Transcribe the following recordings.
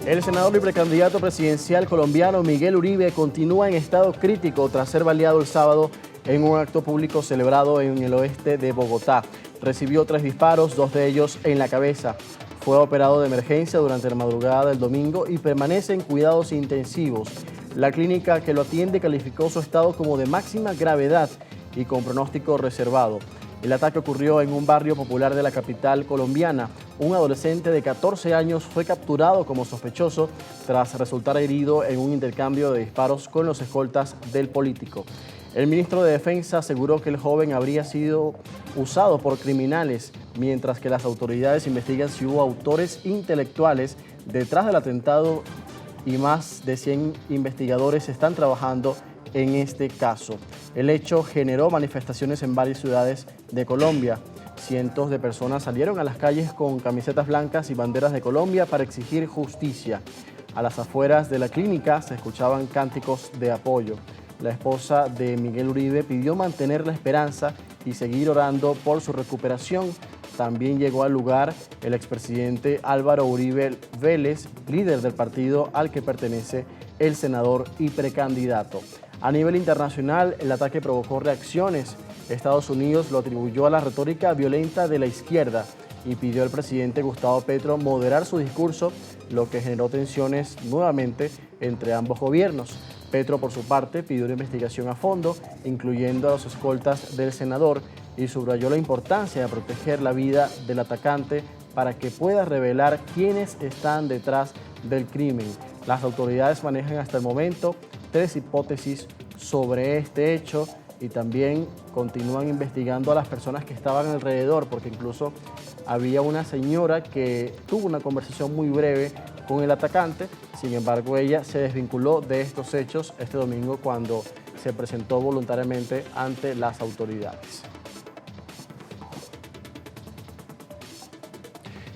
El senador y precandidato presidencial colombiano Miguel Uribe continúa en estado crítico tras ser baleado el sábado en un acto público celebrado en el oeste de Bogotá. Recibió 3 disparos, 2 de ellos en la cabeza. Fue operado de emergencia durante la madrugada del domingo y permanece en cuidados intensivos. La clínica que lo atiende calificó su estado como de máxima gravedad y con pronóstico reservado. El ataque ocurrió en un barrio popular de la capital colombiana. Un adolescente de 14 años fue capturado como sospechoso tras resultar herido en un intercambio de disparos con los escoltas del político. El ministro de Defensa aseguró que el joven habría sido usado por criminales, mientras que las autoridades investigan si hubo autores intelectuales detrás del atentado y más de 100 investigadores están trabajando en este caso. El hecho generó manifestaciones en varias ciudades de Colombia. Cientos de personas salieron a las calles con camisetas blancas y banderas de Colombia para exigir justicia. A las afueras de la clínica se escuchaban cánticos de apoyo. La esposa de Miguel Uribe pidió mantener la esperanza y seguir orando por su recuperación. También llegó al lugar el expresidente Álvaro Uribe Vélez, líder del partido al que pertenece el senador y precandidato. A nivel internacional, el ataque provocó reacciones. Estados Unidos lo atribuyó a la retórica violenta de la izquierda y pidió al presidente Gustavo Petro moderar su discurso, lo que generó tensiones nuevamente entre ambos gobiernos. Petro, por su parte, pidió una investigación a fondo, incluyendo a los escoltas del senador, y subrayó la importancia de proteger la vida del atacante para que pueda revelar quiénes están detrás del crimen. Las autoridades manejan hasta el momento 3 hipótesis sobre este hecho y también continúan investigando a las personas que estaban alrededor, porque incluso había una señora que tuvo una conversación muy breve con el atacante. Sin embargo, ella se desvinculó de estos hechos este domingo cuando se presentó voluntariamente ante las autoridades.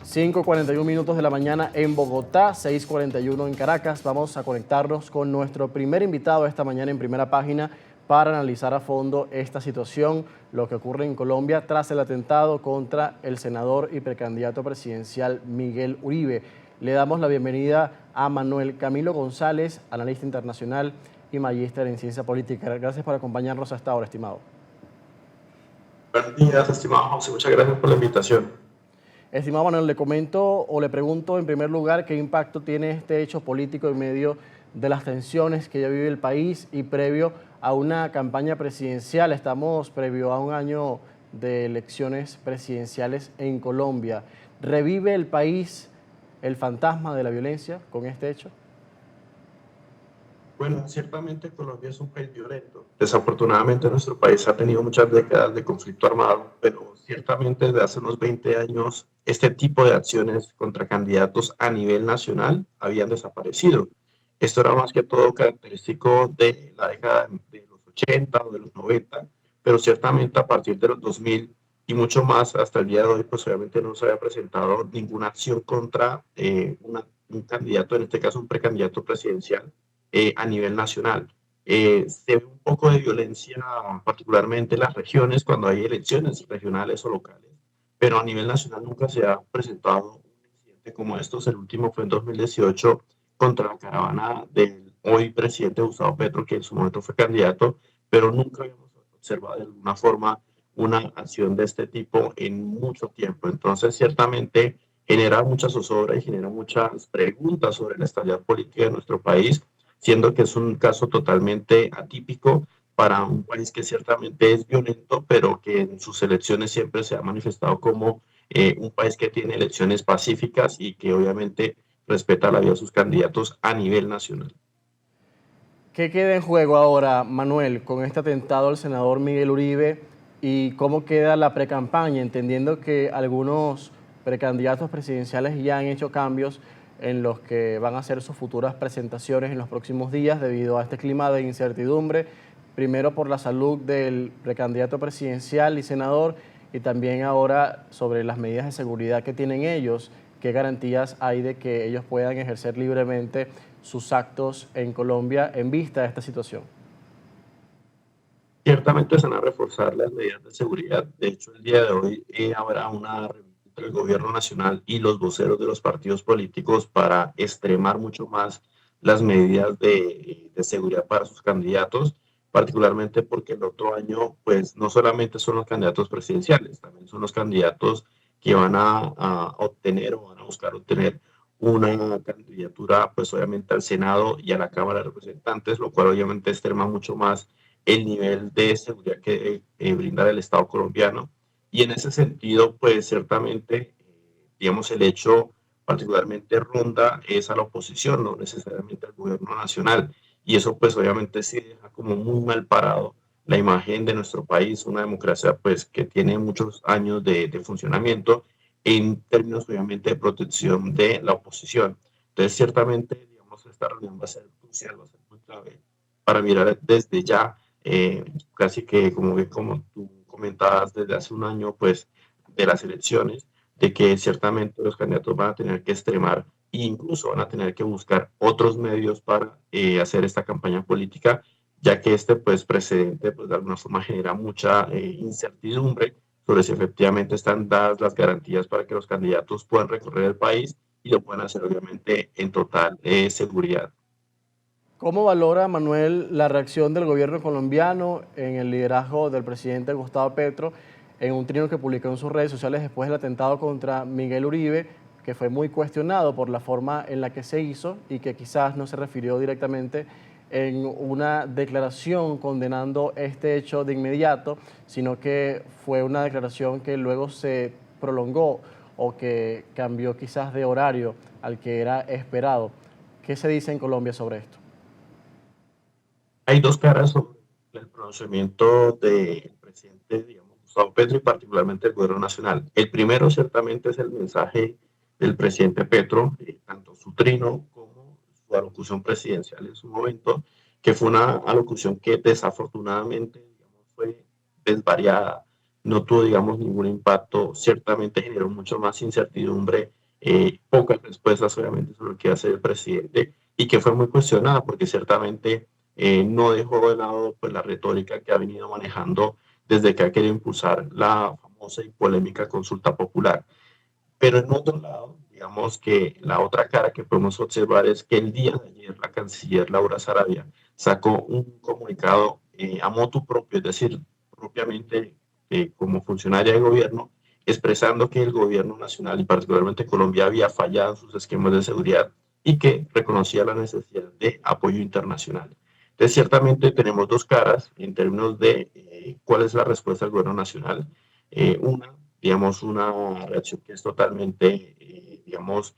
5:41 minutos de la mañana en Bogotá, 6:41 en Caracas. Vamos a conectarnos con nuestro primer invitado esta mañana en Primera Página para analizar a fondo esta situación, lo que ocurre en Colombia tras el atentado contra el senador y precandidato presidencial Miguel Uribe. Le damos la bienvenida a Manuel Camilo González, analista internacional y magíster en ciencia política. Gracias por acompañarnos hasta ahora, estimado. Buenos días, estimado José. Muchas gracias por la invitación. Estimado Manuel, le comento o le pregunto en primer lugar qué impacto tiene este hecho político en medio de las tensiones que ya vive el país y previo a una campaña presidencial. Estamos previo a un año de elecciones presidenciales en Colombia. ¿Revive el país el fantasma de la violencia con este hecho? Bueno, ciertamente Colombia es un país violento. Desafortunadamente nuestro país ha tenido muchas décadas de conflicto armado, pero ciertamente desde hace unos 20 años este tipo de acciones contra candidatos a nivel nacional habían desaparecido. Esto era más que todo característico de la década de los 80 o de los 90, pero ciertamente a partir de los 2000 y mucho más hasta el día de hoy, pues obviamente no se había presentado ninguna acción contra un candidato, en este caso un precandidato presidencial a nivel nacional. Se ve un poco de violencia, particularmente en las regiones, cuando hay elecciones regionales o locales, pero a nivel nacional nunca se ha presentado un incidente como estos. El último fue en 2018 contra la caravana del hoy presidente Gustavo Petro, que en su momento fue candidato, pero nunca habíamos observado de alguna forma una acción de este tipo en mucho tiempo. Entonces, ciertamente genera mucha zozobra y genera muchas preguntas sobre la estabilidad política de nuestro país, siendo que es un caso totalmente atípico para un país que ciertamente es violento, pero que en sus elecciones siempre se ha manifestado como un país que tiene elecciones pacíficas y que obviamente respeta la vida de sus candidatos a nivel nacional. ¿Qué queda en juego ahora, Manuel, con este atentado al senador Miguel Uribe y cómo queda la precampaña, entendiendo que algunos precandidatos presidenciales ya han hecho cambios en los que van a hacer sus futuras presentaciones en los próximos días debido a este clima de incertidumbre, primero por la salud del precandidato presidencial y senador y también ahora sobre las medidas de seguridad que tienen ellos, qué garantías hay de que ellos puedan ejercer libremente sus actos en Colombia en vista de esta situación? Ciertamente se van a reforzar las medidas de seguridad. De hecho, el día de hoy habrá una reunión entre el gobierno nacional y los voceros de los partidos políticos para extremar mucho más las medidas de seguridad para sus candidatos, particularmente porque el otro año, pues no solamente son los candidatos presidenciales, también son los candidatos que van a obtener o van a buscar obtener una candidatura, pues obviamente al Senado y a la Cámara de Representantes, lo cual obviamente extrema mucho más el nivel de seguridad que brinda el Estado colombiano. Y en ese sentido, pues ciertamente, digamos, el hecho particularmente ronda es a la oposición, no necesariamente al gobierno nacional. Y eso pues obviamente sí deja como muy mal parado la imagen de nuestro país, una democracia pues que tiene muchos años de funcionamiento en términos obviamente de protección de la oposición. Entonces ciertamente, digamos, esta reunión va a ser crucial, va a ser muy clave para mirar desde ya, casi que como tú comentabas desde hace un año, pues de las elecciones, de que ciertamente los candidatos van a tener que extremar e incluso van a tener que buscar otros medios para hacer esta campaña política, ya que este pues, precedente pues, de alguna forma genera mucha incertidumbre sobre si efectivamente están dadas las garantías para que los candidatos puedan recorrer el país y lo puedan hacer obviamente en total seguridad. ¿Cómo valora Manuel la reacción del gobierno colombiano en el liderazgo del presidente Gustavo Petro en un trino que publicó en sus redes sociales después del atentado contra Miguel Uribe, que fue muy cuestionado por la forma en la que se hizo y que quizás no se refirió directamente en una declaración condenando este hecho de inmediato, sino que fue una declaración que luego se prolongó o que cambió quizás de horario al que era esperado? ¿Qué se dice en Colombia sobre esto? Hay dos caras sobre el pronunciamiento del presidente, digamos, Gustavo Petro y particularmente el gobierno nacional. El primero ciertamente es el mensaje del presidente Petro, tanto su trino como su alocución presidencial en su momento, que fue una alocución que desafortunadamente, digamos, fue desvariada, no tuvo, digamos, ningún impacto, ciertamente generó mucho más incertidumbre, pocas respuestas obviamente sobre lo que hace el presidente y que fue muy cuestionada porque ciertamente no dejó de lado pues, la retórica que ha venido manejando desde que ha querido impulsar la famosa y polémica consulta popular. Pero en otro lado, digamos que la otra cara que podemos observar es que el día de ayer la canciller Laura Sarabia sacó un comunicado a motu propio, es decir, propiamente como funcionaria de gobierno, expresando que el gobierno nacional y particularmente Colombia había fallado en sus esquemas de seguridad y que reconocía la necesidad de apoyo internacional. Entonces, ciertamente tenemos dos caras en términos de cuál es la respuesta del gobierno nacional. Una, digamos, una reacción que es totalmente, digamos,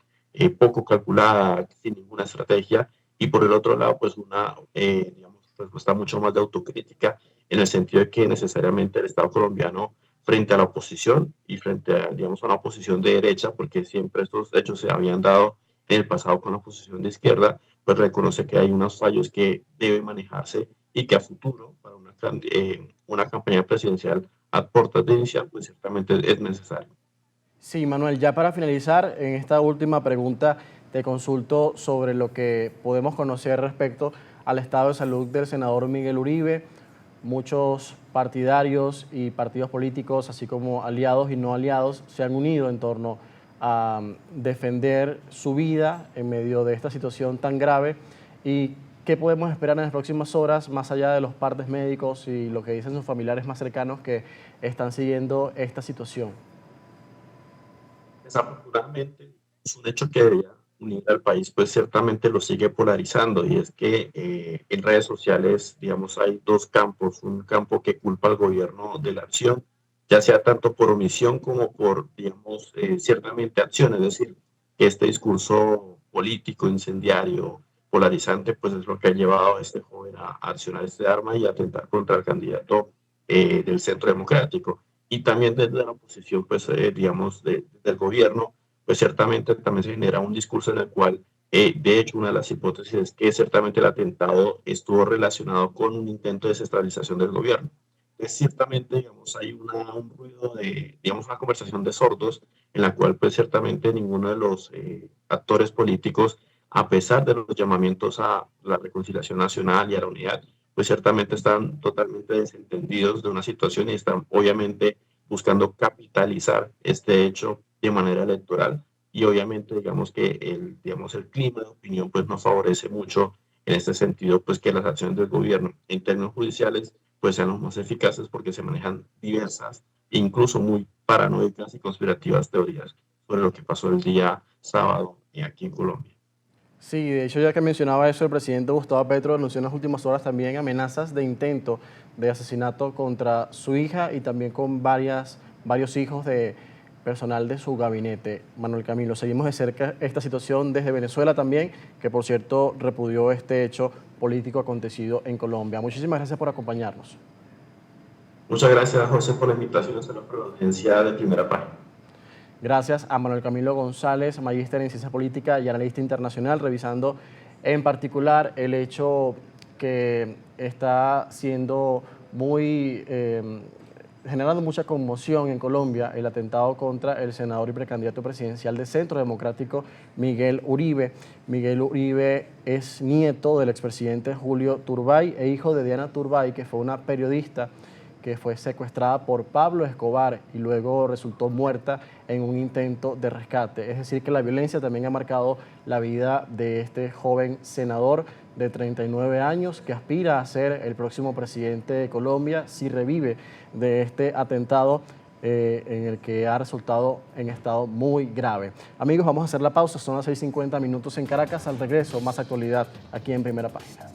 poco calculada, sin ninguna estrategia, y por el otro lado, pues una, digamos, respuesta mucho más de autocrítica, en el sentido de que necesariamente el Estado colombiano, frente a la oposición y frente a, digamos, a una oposición de derecha, porque siempre estos hechos se habían dado en el pasado con la oposición de izquierda, pues reconoce que hay unos fallos que deben manejarse y que a futuro, para una campaña presidencial a puertas de iniciar, pues ciertamente es necesario. Sí, Manuel, ya para finalizar, en esta última pregunta te consulto sobre lo que podemos conocer respecto al estado de salud del senador Miguel Uribe. Muchos partidarios y partidos políticos, así como aliados y no aliados, se han unido en torno a defender su vida en medio de esta situación tan grave. ¿Y qué podemos esperar en las próximas horas, más allá de los partes médicos y lo que dicen sus familiares más cercanos que están siguiendo esta situación? Desafortunadamente, es un hecho que debería unir al país, pues ciertamente lo sigue polarizando y es que en redes sociales, digamos, hay dos campos, un campo que culpa al gobierno de la acción, ya sea tanto por omisión como por, digamos, ciertamente acción, es decir, que este discurso político, incendiario, polarizante, pues es lo que ha llevado a este joven a accionar este arma y a atentar contra el candidato del Centro Democrático y también desde la oposición, pues, digamos, del gobierno, pues ciertamente también se genera un discurso en el cual, de hecho, una de las hipótesis es que ciertamente el atentado estuvo relacionado con un intento de desestabilización del gobierno. Entonces, ciertamente, digamos, hay un ruido de, digamos, una conversación de sordos en la cual, pues, ciertamente ninguno de los actores políticos, a pesar de los llamamientos a la reconciliación nacional y a la unidad, pues ciertamente están totalmente desentendidos de una situación y están obviamente buscando capitalizar este hecho de manera electoral y obviamente digamos que el clima de opinión pues no favorece mucho en este sentido pues que las acciones del gobierno en términos judiciales pues sean los más eficaces porque se manejan diversas e incluso muy paranoicas y conspirativas teorías sobre lo que pasó el día sábado aquí en Colombia. Sí, de hecho, ya que mencionaba eso, el presidente Gustavo Petro anunció en las últimas horas también amenazas de intento de asesinato contra su hija y también con varios hijos de personal de su gabinete. Manuel Camilo, seguimos de cerca esta situación desde Venezuela también, que por cierto repudió este hecho político acontecido en Colombia. Muchísimas gracias por acompañarnos. Muchas gracias, José, por la invitación a la presidencia de Primera Página. Gracias a Manuel Camilo González, magíster en Ciencia Política y analista internacional, revisando en particular el hecho que está siendo muy, generando mucha conmoción en Colombia, el atentado contra el senador y precandidato presidencial de Centro Democrático, Miguel Uribe. Miguel Uribe es nieto del expresidente Julio Turbay e hijo de Diana Turbay, que fue una periodista que fue secuestrada por Pablo Escobar y luego resultó muerta en un intento de rescate. Es decir, que la violencia también ha marcado la vida de este joven senador de 39 años que aspira a ser el próximo presidente de Colombia si revive de este atentado en el que ha resultado en estado muy grave. Amigos, vamos a hacer la pausa, son las 6:50 minutos en Caracas. Al regreso, más actualidad aquí en Primera Página.